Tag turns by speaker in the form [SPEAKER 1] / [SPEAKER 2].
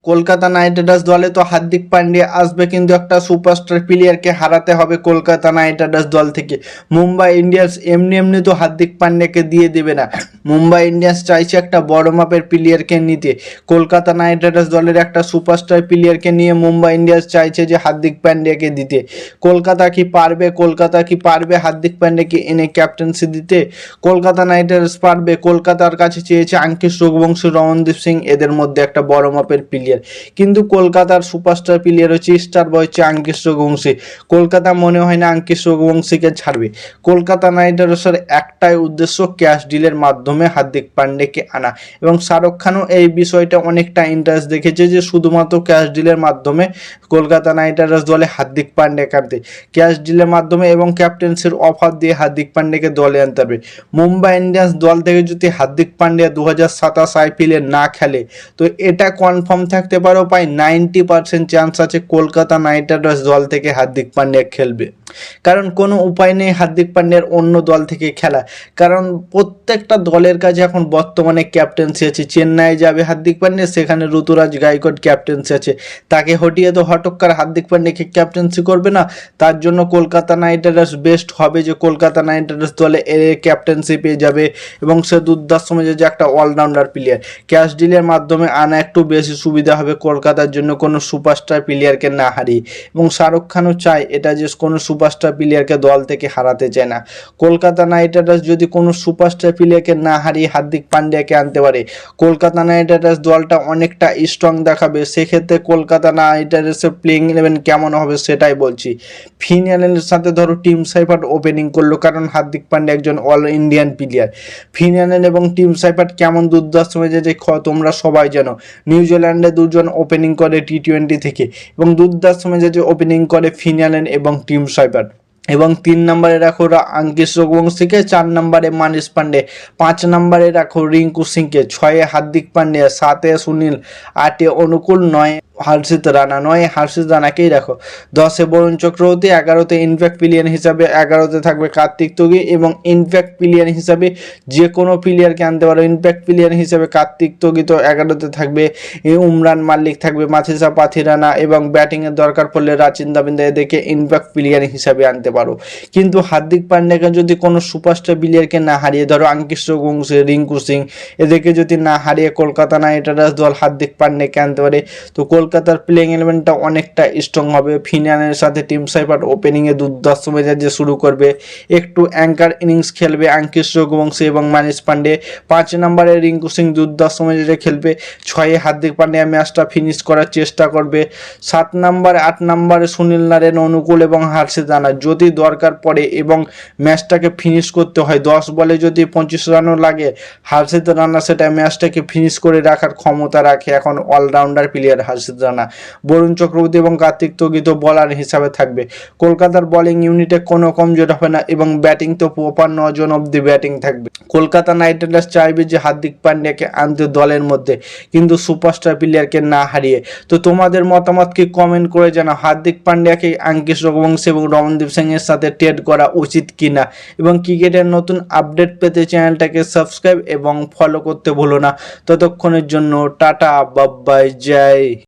[SPEAKER 1] Kolkata night Riders দলে তো হার্দিক পান্ডিয়া আসবে, কিন্তু একটা সুপারস্টার প্লেয়ারকে হারাতে হবে কলকাতা নাইট রাইডার্স দল থেকে। মুম্বাই ইন্ডিয়ান্স এমনি এমনি তো হার্দিক পান্ডিয়াকে দিয়ে দেবে না। মুম্বাই ইন্ডিয়ান্স চাইছে একটা বড় মাপের প্লেয়ারকে নিতে। কলকাতা নাইট রাইডার্স দলের একটা সুপারস্টার প্লেয়ারকে নিয়ে মুম্বাই ইন্ডিয়ান্স চাইছে যে হার্দিক পান্ডিয়াকে দিতে। কলকাতা কি পারবে হার্দিক পান্ডিয়াকে এনে ক্যাপ্টেন্সি দিতে? কলকাতা নাইট রাইডার্স পারবে? কলকাতার কাছে চেয়েছে আঙ্কিশ রঘুবংশী, রমনদীপ সিং, এদের মধ্যে একটা বড় মাপের প্লেয়ার। কিন্তু কলকাতার সুপারস্টার প্লেয়ার হচ্ছে, স্টার বয় হচ্ছে আঙ্কিশ রঘুবংশী। কলকাতা মনে হয় না আঙ্কিশ রঘুবংশীকে ছাড়বে। কলকাতা নাইট রাইডার্সের একটাই উদ্দেশ্য, ক্যাশ ডিলের মাধ্যমে হার্দিক পান্ডিয়াকে আনা। এবং শাহরুখ খানও এই বিষয়টা অনেকটা ইন্টারেস্ট দেখেছে যে শুধুমাত্র ক্যাশ ডিলের মাধ্যমে কলকাতা নাইট রাইডার্স দলে হার্দিক পান্ডিয়াকে আনতে, ক্যাশ ডিলের মাধ্যমে এবং ক্যাপ্টেন্সির অফার দিয়ে হার্দিক পান্ডিয়াকে দলে আনতে হবে। মুম্বাই ইন্ডিয়ান্স দল থেকে যদি হার্দিক পান্ডিয়া 2027 IPL না খেলে, তো এটা কনফার্ম থাকতে পারো প্রায় 90% চান্স আছে কলকাতা নাইট রাইডার্স দল থেকে হার্দিক পান্ডিয়া খেলবে। কারণ কোনো উপায় নেই হার্দিক পান্ডিয়ার অন্য দল থেকে খেলা, কারণ প্রত্যেকটা দলের কাছে এখন বর্তমানে ক্যাপ্টেন্সি আছে। চেন্নাই যাবে হার্দিক পান্ডিয়া, সেখানে ঋতুরাজ গায়কোয়াড় ক্যাপ্টেন্সি আছে, তাকে হটিয়ে তো হটক্কার হার্দিক পান্ডিয়াকে ক্যাপ্টেন্সি করবে না। তার জন্য কলকাতা নাইট রাইডার্স বেস্ট হবে যে কলকাতা নাইট রাইডার্স দলে এর ক্যাপ্টেন্সি পেয়ে যাবে এবং সে দুর্দান্ত মেজাজে যে একটা অলরাউন্ডার প্লেয়ার। ক্যাশ ডিলের মাধ্যমে আনা একটু বেশি সুবিধা হবে কলকাতার জন্য, কোনো সুপারস্টার প্লেয়ারকে না হারিয়ে। এবং শাহরুখ খানও চায় এটা যে কোনো সুপারস্টার প্লেয়ারকে দল থেকে হারাতে চায় না। কলকাতা নাইট রাইডার্স যদি কোনো সুপারস্টার প্লেয়ারকে না হারিয়ে হার্দিক পান্ডিয়াকে আনতে পারে, কলকাতা নাইট রাইডার্স দলটা অনেকটা স্ট্রং দেখাবে। সেক্ষেত্রে কলকাতা নাইট রাইডার্সের প্লেইং ইলেভেন কেমন হবে সেটাই বলছি। ফিন অ্যালেনের সাথে ধরো টিম সাইফার্ট ওপেনিং করলো, কারণ হার্দিক পান্ডিয়া একজন all Indian player. Finn Allen এবং টিম সাইফার্ট কেমন দুর্দান্ত মেজাজে তোমরা সবাই জানো। নিউজিল্যান্ডে দুজন ওপেনিং করে T20 থেকে, এবং দুর্দান্ত মেজাজে ওপেনিং করে ফিন অ্যালেন এবং টিম সাইফার্ট। এবং 3 নম্বরে রাখো আঙ্কিশ রঘুবংশীকে, 4 নম্বরে মানিশ পান্ডে, 5 নম্বরে রাখো রিঙ্কু সিংকে, 6 হার্দিক পান্ডিয়া, 7 সুনীল, 8 অনুকূল, 9 হর্ষিত রানাকেই রাখো, 10 বরুণ চক্রবর্তী, 11তে ইনফ্যাক্ট প্লেয়ার হিসাবে 11তে থাকবে কার্তিক ত্যাগী, এবং ইনফ্যাক্ট প্লেয়ার হিসাবে যে কোনো প্লেয়ারকে আনতে পারো। ইনফ্যাক্ট প্লেয়ার হিসাবে কার্তিক ত্যাগী তো 11তে থাকবে, উমরান মালিক থাকবে, মাথিসা পাথিরানা, এবং ব্যাটিংয়ের দরকার পড়লে রাচিন দাবিন্দা, এদেরকে ইনফ্যাক্ট প্লেয়ার হিসাবে আনতে পারো। কিন্তু হার্দিক পান্ডিয়াকে যদি কোনো সুপারস্টার প্লেয়ারকে না হারিয়ে, ধরো আঙ্কিশ রঘুবংশী, রিঙ্কু সিং, এদেরকে যদি না হারিয়ে কলকাতা নাইট রাইডার্স দল হার্দিক পান্ডিয়াকে আনতে পারে, তো কলকাতার প্লেইং ইলেভেনটা অনেকটা স্ট্রং হবে। ফিনানের সাথে টিম সাইফার্ট ওপেনিংয়ে দুর্দান্ত মেজাজে শুরু করবে, একটু অ্যাঙ্কার ইনিংস খেলবে আঙ্কিশ রঘুবংশী এবং মানিশ পান্ডে। 5 নম্বরে রিঙ্কু সিং দুর্দান্ত মেজাজে খেলবে, 6 হার্দিক পান্ডিয়া ম্যাচটা ফিনিশ করার চেষ্টা করবে। 7 নম্বরে 8 নম্বরে সুনীল নারায়ণ, অনুকূল এবং হর্ষিত রানা যদি দরকার পড়ে এবং ম্যাচটাকে ফিনিশ করতে হয়, 10 বলে যদি 25 রানও লাগে, হর্ষিত রানা সেটা ম্যাচটাকে ফিনিশ করে রাখার ক্ষমতা রাখে। এখন অলরাউন্ডার প্লেয়ার হর্ষিত রানা। বরুণ চক্রবর্তী এবং কার্তিক ত্যাগী তো বলার হিসাবে থাকবে। কলকাতার বোলিং ইউনিটে কোনো কমজোর হবে না, এবং ব্যাটিং তো প্রপার 9 জন অব্দি ব্যাটিং থাকবে। কলকাতা নাইট রাইডার্স চাইবে যে হার্দিক পান্ডিয়াকে আনতে দলের মধ্যে, কিন্তু সুপারস্টার প্লেয়ারকে না হারিয়ে। তো তোমাদের মতামত কি কমেন্ট করে জানাও, হার্দিক পান্ডিয়াকে আঙ্কিশ রঘুবংশী এবং রমনদীপ সিং এর সাথে ট্রেড করা উচিত কিনা। এবং ক্রিকেটের নতুন আপডেট পেতে চ্যানেলটাকে সাবস্ক্রাইব এবং ফলো করতে ভুলো না। ততক্ষণের জন্য টাটা, বাই বাই, জয়।